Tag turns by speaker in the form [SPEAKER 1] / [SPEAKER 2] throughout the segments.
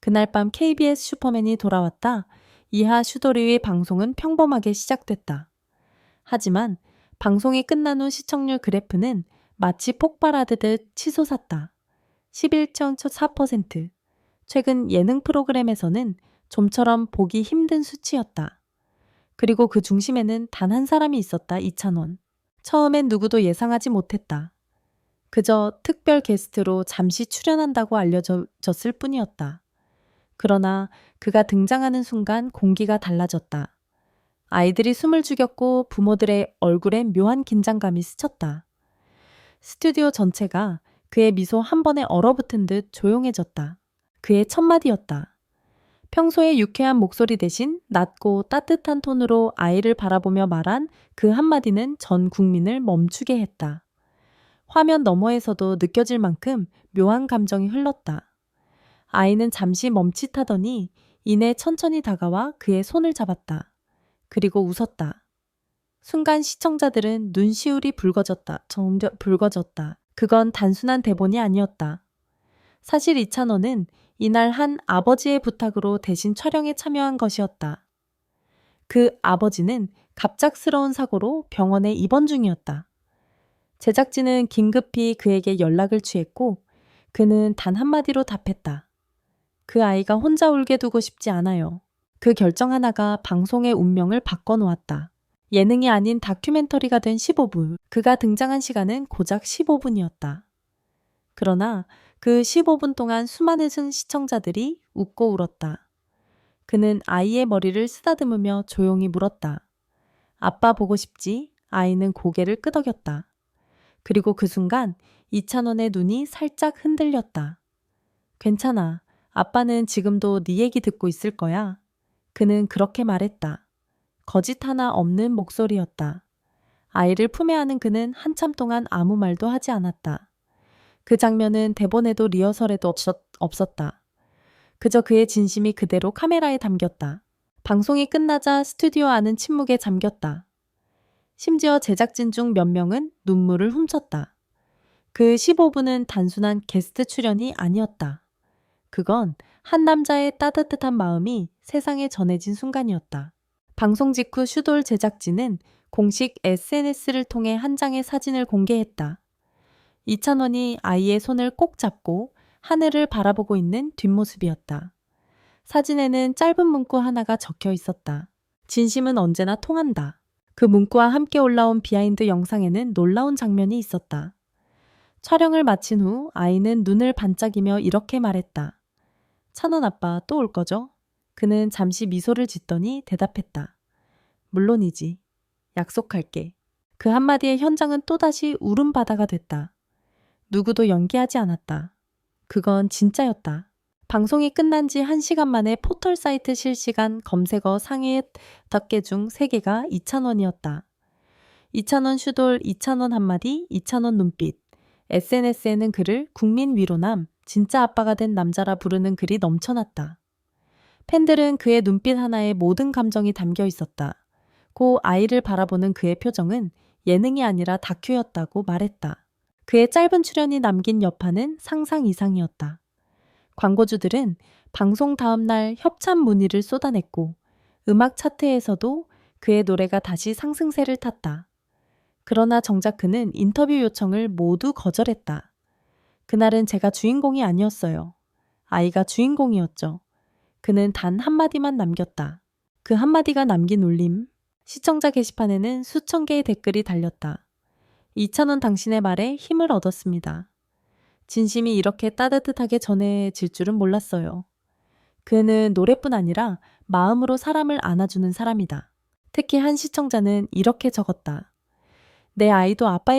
[SPEAKER 1] 그날 밤 KBS 슈퍼맨이 돌아왔다. 이하 슈도리의 방송은 평범하게 시작됐다. 하지만 방송이 끝난 후 시청률 그래프는 마치 폭발하듯 치솟았다. 11.4%. 최근 예능 프로그램에서는 좀처럼 보기 힘든 수치였다. 그리고 그 중심에는 단 한 사람이 있었다. 이찬원. 처음엔 누구도 예상하지 못했다. 그저 특별 게스트로 잠시 출연한다고 알려졌을 뿐이었다. 그러나 그가 등장하는 순간 공기가 달라졌다. 아이들이 숨을 죽였고 부모들의 얼굴엔 묘한 긴장감이 스쳤다. 스튜디오 전체가 그의 미소 한 번에 얼어붙은 듯 조용해졌다. 그의 첫 마디였다. 평소의 유쾌한 목소리 대신 낮고 따뜻한 톤으로 아이를 바라보며 말한 그 한마디는 전 국민을 멈추게 했다. 화면 너머에서도 느껴질 만큼 묘한 감정이 흘렀다. 아이는 잠시 멈칫하더니 이내 천천히 다가와 그의 손을 잡았다. 그리고 웃었다. 순간 시청자들은 눈시울이 붉어졌다. 그건 단순한 대본이 아니었다. 사실 이찬원은 이날 한 아버지의 부탁으로 대신 촬영에 참여한 것이었다. 그 아버지는 갑작스러운 사고로 병원에 입원 중이었다. 제작진은 긴급히 그에게 연락을 취했고 그는 단 한마디로 답했다. 그 아이가 혼자 울게 두고 싶지 않아요. 그 결정 하나가 방송의 운명을 바꿔놓았다. 예능이 아닌 다큐멘터리가 된 15분. 그가 등장한 시간은 고작 15분이었다. 그러나 그 15분 동안 수많은 시청자들이 웃고 울었다. 그는 아이의 머리를 쓰다듬으며 조용히 물었다. 아빠 보고 싶지? 아이는 고개를 끄덕였다. 그리고 그 순간 이찬원의 눈이 살짝 흔들렸다. 괜찮아. 아빠는 지금도 네 얘기 듣고 있을 거야. 그는 그렇게 말했다. 거짓 하나 없는 목소리였다. 아이를 품에 안은 그는 한참 동안 아무 말도 하지 않았다. 그 장면은 대본에도 리허설에도 없었다. 그저 그의 진심이 그대로 카메라에 담겼다. 방송이 끝나자 스튜디오 안은 침묵에 잠겼다. 심지어 제작진 중 몇 명은 눈물을 훔쳤다. 그 15분은 단순한 게스트 출연이 아니었다. 그건 한 남자의 따뜻한 마음이 세상에 전해진 순간이었다. 방송 직후 슈돌 제작진은 공식 SNS를 통해 한 장의 사진을 공개했다. 이찬원이 아이의 손을 꼭 잡고 하늘을 바라보고 있는 뒷모습이었다. 사진에는 짧은 문구 하나가 적혀 있었다. 진심은 언제나 통한다. 그 문구와 함께 올라온 비하인드 영상에는 놀라운 장면이 있었다. 촬영을 마친 후 아이는 눈을 반짝이며 이렇게 말했다. 찬원 아빠 또 올 거죠? 그는 잠시 미소를 짓더니 대답했다. 물론이지. 약속할게. 그 한마디에 현장은 또다시 울음바다가 됐다. 누구도 연기하지 않았다. 그건 진짜였다. 방송이 끝난 지 1시간 만에 포털 사이트 실시간 검색어 상위 5개 중 3개가 이찬원이었다. 이찬원 슈돌, 이찬원 한마디, 이찬원 눈빛. SNS에는 그를 국민 위로남, 진짜 아빠가 된 남자라 부르는 글이 넘쳐났다. 팬들은 그의 눈빛 하나에 모든 감정이 담겨 있었다. 고 아이를 바라보는 그의 표정은 예능이 아니라 다큐였다고 말했다. 그의 짧은 출연이 남긴 여파는 상상 이상이었다. 광고주들은 방송 다음 날 협찬 문의를 쏟아냈고 음악 차트에서도 그의 노래가 다시 상승세를 탔다. 그러나 정작 그는 인터뷰 요청을 모두 거절했다. 그날은 제가 주인공이 아니었어요. 아이가 주인공이었죠. 그는 단 한마디만 남겼다. 그 한마디가 남긴 울림. 시청자 게시판에는 수천 개의 댓글이 달렸다. 이찬원 당신의 말에 힘을 얻었습니다. 진심이 이렇게 따뜻하게 전해질 줄은 몰랐어요. 그는 노래뿐 아니라 마음으로 사람을 안아주는 사람이다. 특히 한 시청자는 이렇게 적었다. 내 아이도 아빠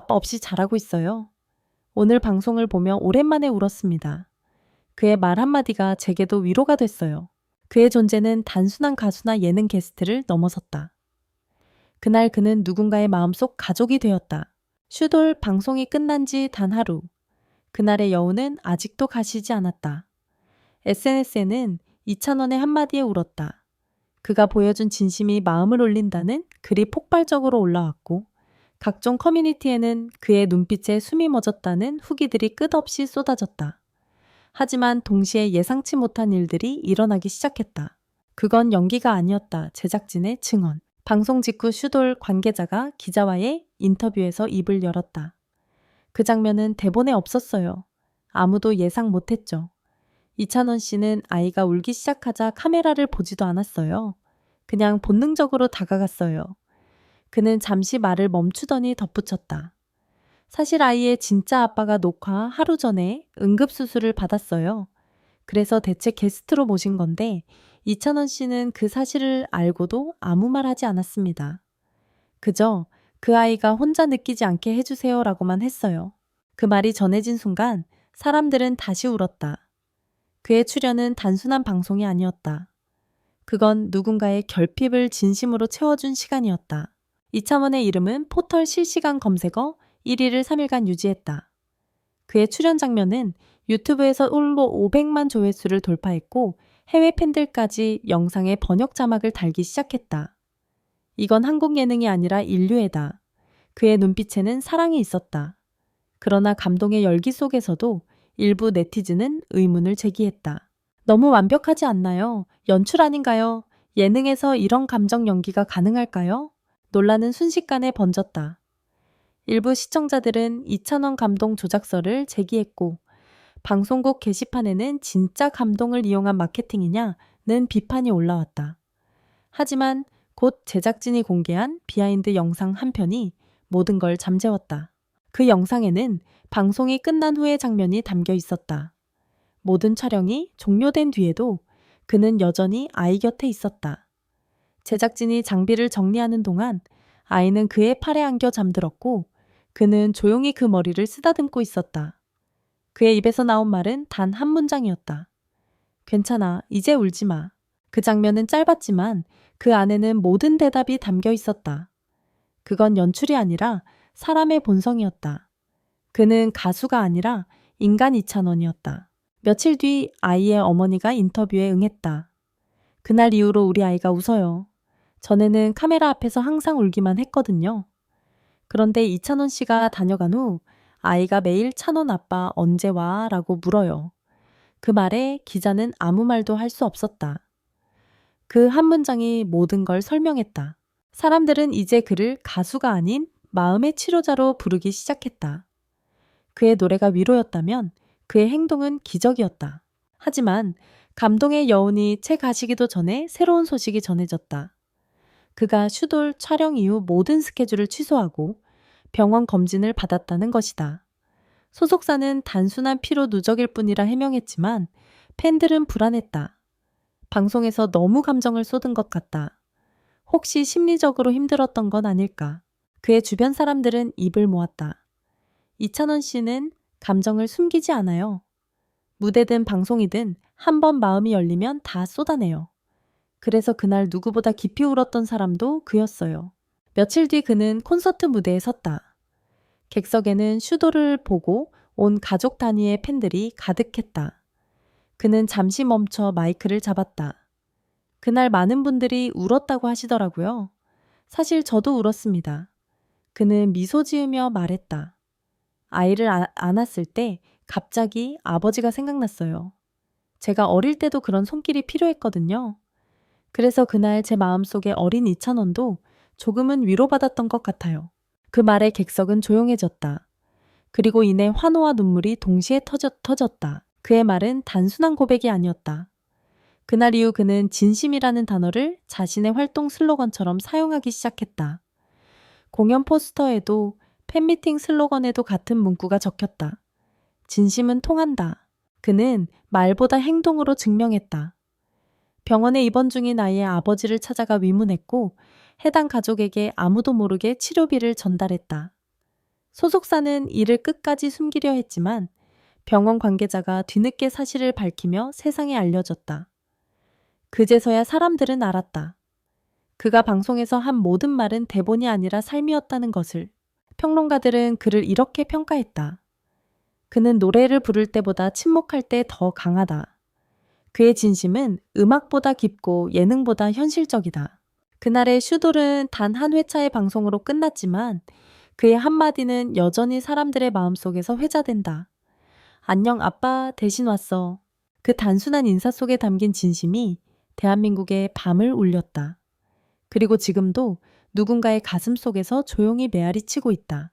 [SPEAKER 1] 없이 자라고 있어요. 오늘 방송을 보며 오랜만에 울었습니다. 그의 말 한마디가 제게도 위로가 됐어요. 그의 존재는 단순한 가수나 예능 게스트를 넘어섰다. 그날 그는 누군가의 마음속 가족이 되었다. 슈돌 방송이 끝난 지 단 하루. 그날의 여운은 아직도 가시지 않았다. SNS에는 이찬원의 한마디에 울었다. 그가 보여준 진심이 마음을 울린다는 글이 폭발적으로 올라왔고 각종 커뮤니티에는 그의 눈빛에 숨이 멎었다는 후기들이 끝없이 쏟아졌다. 하지만 동시에 예상치 못한 일들이 일어나기 시작했다. 그건 연기가 아니었다. 제작진의 증언. 방송 직후 슈돌 관계자가 기자와의 인터뷰에서 입을 열었다. 그 장면은 대본에 없었어요. 아무도 예상 못했죠. 이찬원 씨는 아이가 울기 시작하자 카메라를 보지도 않았어요. 그냥 본능적으로 다가갔어요. 그는 잠시 말을 멈추더니 덧붙였다. 사실 아이의 진짜 아빠가 녹화 하루 전에 응급수술을 받았어요. 그래서 대체 게스트로 모신 건데 이찬원 씨는 그 사실을 알고도 아무 말 하지 않았습니다. 그저 그 아이가 혼자 느끼지 않게 해주세요라고만 했어요. 그 말이 전해진 순간 사람들은 다시 울었다. 그의 출연은 단순한 방송이 아니었다. 그건 누군가의 결핍을 진심으로 채워준 시간이었다. 이찬원의 이름은 포털 실시간 검색어 1위를 3일간 유지했다. 그의 출연 장면은 유튜브에서 홀로 500만 조회수를 돌파했고 해외 팬들까지 영상에 번역 자막을 달기 시작했다. 이건 한국 예능이 아니라 인류애다. 그의 눈빛에는 사랑이 있었다. 그러나 감동의 열기 속에서도 일부 네티즌은 의문을 제기했다. 너무 완벽하지 않나요? 연출 아닌가요? 예능에서 이런 감정 연기가 가능할까요? 논란은 순식간에 번졌다. 일부 시청자들은 이찬원 감동 조작설을 제기했고 방송국 게시판에는 진짜 감동을 이용한 마케팅이냐는 비판이 올라왔다. 하지만 곧 제작진이 공개한 비하인드 영상 한 편이 모든 걸 잠재웠다. 그 영상에는 방송이 끝난 후의 장면이 담겨 있었다. 모든 촬영이 종료된 뒤에도 그는 여전히 아이 곁에 있었다. 제작진이 장비를 정리하는 동안 아이는 그의 팔에 안겨 잠들었고 그는 조용히 그 머리를 쓰다듬고 있었다. 그의 입에서 나온 말은 단 한 문장이었다. 괜찮아, 이제 울지 마. 그 장면은 짧았지만 그 안에는 모든 대답이 담겨 있었다. 그건 연출이 아니라 사람의 본성이었다. 그는 가수가 아니라 인간 이찬원이었다. 며칠 뒤 아이의 어머니가 인터뷰에 응했다. 그날 이후로 우리 아이가 웃어요. 전에는 카메라 앞에서 항상 울기만 했거든요. 그런데 이찬원 씨가 다녀간 후 아이가 매일 찬원 아빠 언제 와? 라고 물어요. 그 말에 기자는 아무 말도 할 수 없었다. 그 한 문장이 모든 걸 설명했다. 사람들은 이제 그를 가수가 아닌 마음의 치료자로 부르기 시작했다. 그의 노래가 위로였다면 그의 행동은 기적이었다. 하지만 감동의 여운이 채 가시기도 전에 새로운 소식이 전해졌다. 그가 슈돌 촬영 이후 모든 스케줄을 취소하고 병원 검진을 받았다는 것이다. 소속사는 단순한 피로 누적일 뿐이라 해명했지만 팬들은 불안했다. 방송에서 너무 감정을 쏟은 것 같다. 혹시 심리적으로 힘들었던 건 아닐까? 그의 주변 사람들은 입을 모았다. 이찬원 씨는 감정을 숨기지 않아요. 무대든 방송이든 한 번 마음이 열리면 다 쏟아내요. 그래서 그날 누구보다 깊이 울었던 사람도 그였어요. 며칠 뒤 그는 콘서트 무대에 섰다. 객석에는 슈도를 보고 온 가족 단위의 팬들이 가득했다. 그는 잠시 멈춰 마이크를 잡았다. 그날 많은 분들이 울었다고 하시더라고요. 사실 저도 울었습니다. 그는 미소 지으며 말했다. 아이를 안았을 때 갑자기 아버지가 생각났어요. 제가 어릴 때도 그런 손길이 필요했거든요. 그래서 그날 제 마음속에 어린 이찬원도 조금은 위로받았던 것 같아요. 그 말에 객석은 조용해졌다. 그리고 이내 환호와 눈물이 동시에 터졌다. 그의 말은 단순한 고백이 아니었다. 그날 이후 그는 진심이라는 단어를 자신의 활동 슬로건처럼 사용하기 시작했다. 공연 포스터에도 팬미팅 슬로건에도 같은 문구가 적혔다. 진심은 통한다. 그는 말보다 행동으로 증명했다. 병원에 입원 중인 아이의 아버지를 찾아가 위문했고 해당 가족에게 아무도 모르게 치료비를 전달했다. 소속사는 이를 끝까지 숨기려 했지만 병원 관계자가 뒤늦게 사실을 밝히며 세상에 알려졌다. 그제서야 사람들은 알았다. 그가 방송에서 한 모든 말은 대본이 아니라 삶이었다는 것을. 평론가들은 그를 이렇게 평가했다. 그는 노래를 부를 때보다 침묵할 때 더 강하다. 그의 진심은 음악보다 깊고 예능보다 현실적이다. 그날의 슈돌은 단 한 회차의 방송으로 끝났지만 그의 한마디는 여전히 사람들의 마음속에서 회자된다. 안녕 아빠 대신 왔어. 그 단순한 인사 속에 담긴 진심이 대한민국의 밤을 울렸다. 그리고 지금도 누군가의 가슴 속에서 조용히 메아리 치고 있다.